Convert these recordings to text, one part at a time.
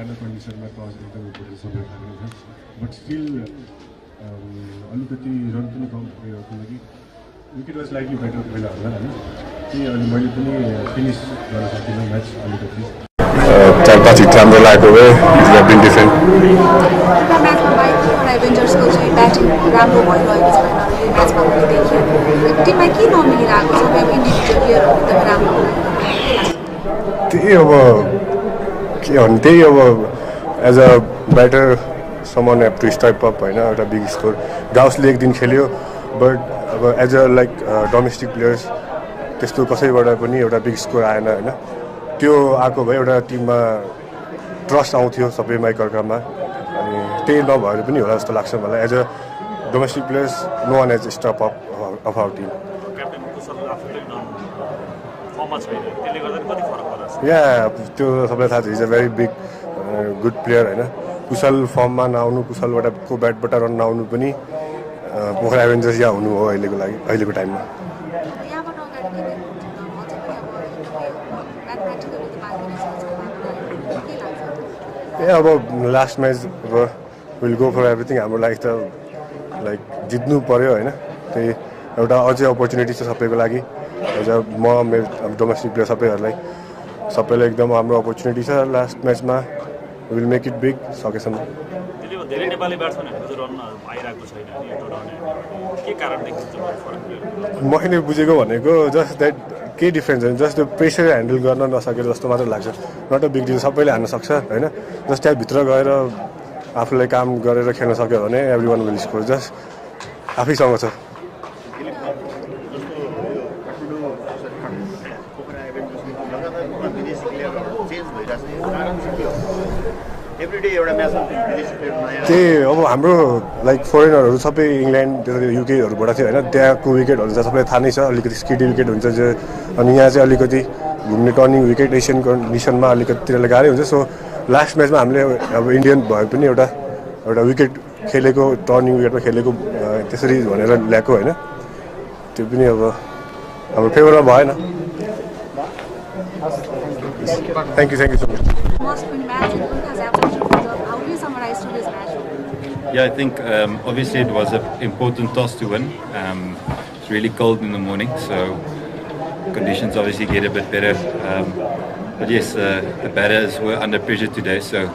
सानो कन्डिसनमा टस एकदम इम्पोर्टेन्ट सबै खाने छ बट स्टिल अलिकति रन पनि कम भएको लागि विकेट वाज लाइकली बेटर पहिला होला होइन त्यही अनि मैले पनि फिनिस गर्न सकिनँ म्याच अलिकति 4-5 हिट राम्रो लागेको भए इट वुड बिन डिफरेन्ट एभेन्जर्सको चाहिँ ब्याटिङ राम्रो भइरहेको छ होइन म्याचमा पनि देखियो टिममा के नमिलिरहेको छ अब इन्डिभिजुअल प्लेयरहरू एकदमै राम्रो त्यही अब के भन्नु त्यही अब as a batter someone have to step up होइन एउटा बिग स्कोर गाउसले एक दिन खेल्यो बट अब as a like domestic players त्यस्तो कसैबाट पनि एउटा बिग स्कोर आएन होइन त्यो आएको भए एउटा टिममा ट्रस्ट आउँथ्यो सबैमा एकअर्कामा अनि त्यही नभएर पनि होला जस्तो लाग्छ मलाई as a domestic players no one as stop of our team या त्यो सबैलाई थाहा छ is a very big good player होइन कुशल फर्ममा नआउनु कुशलबाट को ब्याटबाट रन नआउनु पनि पोखरा एभेन्जर्स या हुनु हो अहिलेको टाइममा ए अब लास्ट म्याच अब विल गो फर एभ्रिथिङ हाम्रो लागि त लाइक जित्नु पऱ्यो होइन त्यही एउटा अझै अपर्च्युनिटी छ सबैको लागि एज अ म मेरो डोमेस्टिक प्लेयर सबैलाई एकदम राम्रो अपर्च्युनिटी छ लास्ट म्याचमा विल मेक इट बिग सकेसम्म धेरै नेपाली ब्याट्सम्यानहरूको चाहिँ रन आइरहेको छैन नि यो टुर्नामेन्टमा के कारण देखिन्छ मैले बुझेको भनेको जस्ट द्याट केही डिफ्रेन्स होइन जस्ट त्यो प्रेसर ह्यान्डल गर्न नसकेर जस्तो मात्र लाग्छ नट अ बिग डिल सबैले हान्न सक्छ होइन जस्ट त्यहाँ भित्र गएर आफूलाई काम गरेर खेल्न सक्यो भने everyone will score just आफैसँग छ त्यही अब हाम्रो लाइक फरेनरहरू सबै इङ्ल्यान्ड युकेहरूबाट थियो होइन त्यहाँको विकेटहरू चाहिँ सबैलाई थाहा नै छ अलिकति स्किडी विकेट हुन्छ जो अनि यहाँ चाहिँ अलिकति घुम्ने टर्निङ विकेट एसियन कन्डिसनमा अलिकति तिनीहरूलाई गाह्रै हुन्छ सो लास्ट म्याचमा हामीले अब इन्डियन भए पनि एउटा विकेट खेलेको टर्निङ विकेटमा खेलेको त्यसरी भनेर ल्याएको होइन त्यो पनि अब हाम्रो फेभरमा भएन thank you so much Yeah, I think obviously it was an important toss to win. It's really cold in the morning, so conditions obviously get a bit better. But yes, the batters were under pressure today, so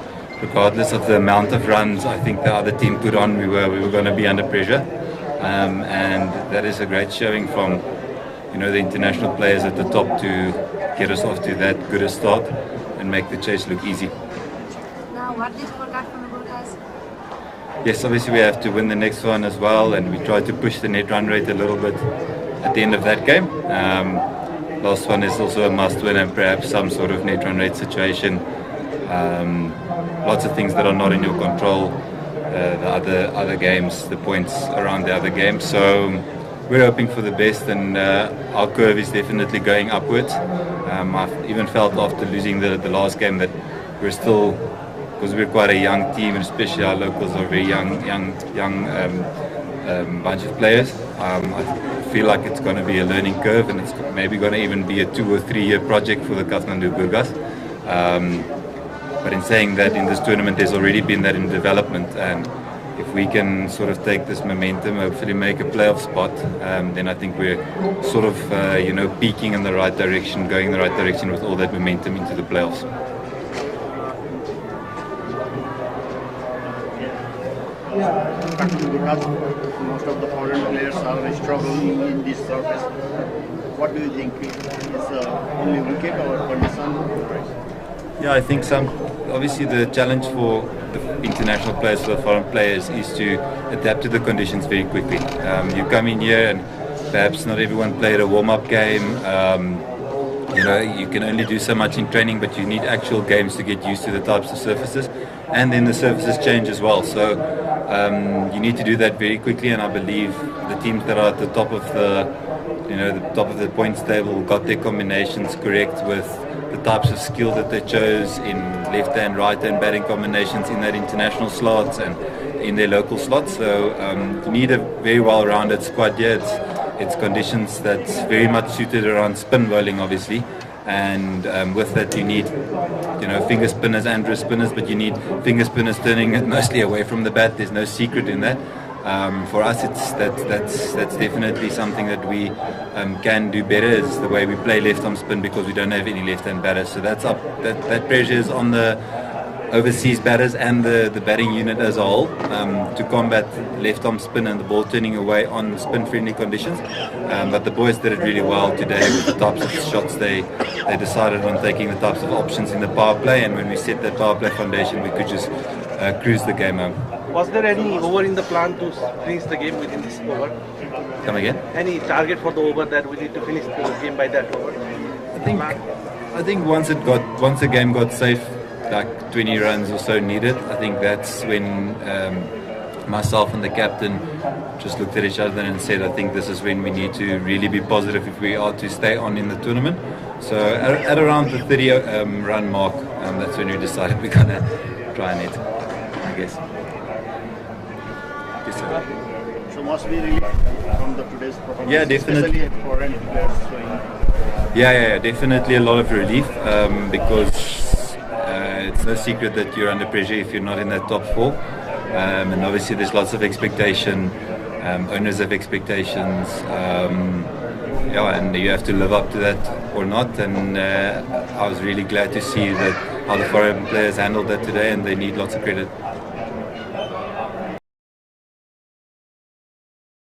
regardless of the amount of runs I think the other team put on, we were going to be under pressure. And that is a great showing from the international players at the top to get us off to that good a start and make the chase look easy. Now, what did you forget from the broadcast? Yes, obviously we have to win the next one as well, and we tried to push the net run rate a little bit at the end of that game. Last one is also a must win and perhaps some sort of net run rate situation. Lots of things that are not in your control, the other games, the points around the other games. So we're hoping for the best, and our curve is definitely going upwards. I've even felt after losing the last game that we're still, because we're quite a young team, and especially our locals are a very young bunch of players. I feel like it's going to be a learning curve, and it's maybe going to even be a 2 or 3 year project for the Kathmandu Burgas. But in saying that, in this tournament there's already been that in development, and if we can sort of take this momentum, hopefully make a playoff spot, then I think we're sort of peaking in the right direction, going in the right direction with all that momentum into the playoffs. Most of the foreign players are struggling in this surface. What do you think? Is only wicket or condition? Yeah, I think obviously the challenge for the international players, for the foreign players, is to adapt to the conditions very quickly. You come in here and perhaps not everyone played a warm-up game. You can only do so much in training, but you need actual games to get used to the types of surfaces, and then the surfaces change as well. So you need to do that very quickly, and I believe the teams that are at the top of the points table got their combinations correct with the types of skill that they chose in left-hand, right-hand batting combinations in that international slots and in their local slots. So you need a very well-rounded squad here. It's conditions that's very much suited around spin bowling, obviously. and with that you need, finger spinners and wrist spinners, but you need finger spinners turning it mostly away from the bat. There's no secret in that. For us, that's definitely something that we can do better, is the way we play left arm spin, because we don't have any left hand batters. So that pressure is on the overseas batters and the batting unit as a whole, to combat left arm spin and the ball turning away on spin friendly conditions. But the boys did it really well today with the types of shots they decided on taking, the types of options in the power play, and when we set that power play foundation, we could just cruise the game home. Was there any over in the plan to finish the game within this over? Come again? Any target for the over that we need to finish the game by that over? I think once the game got safe, like 20 runs or so needed, I think that's when myself and the captain just looked at each other and said, I think this is when we need to really be positive if we are to stay on in the tournament. So at around the 30 run mark, that's when we decided we're gonna try and hit, I guess. Yes, sir. So must be relief from the today's performance. Yeah, definitely. Especially foreign players showing. Yeah, definitely a lot of relief, because it's no secret that you're under pressure if you're not in that top four, and obviously there's lots of expectation. Owners have expectations, and you have to live up to that or not. And I was really glad to see that how the foreign players handled that today, and they need lots of credit.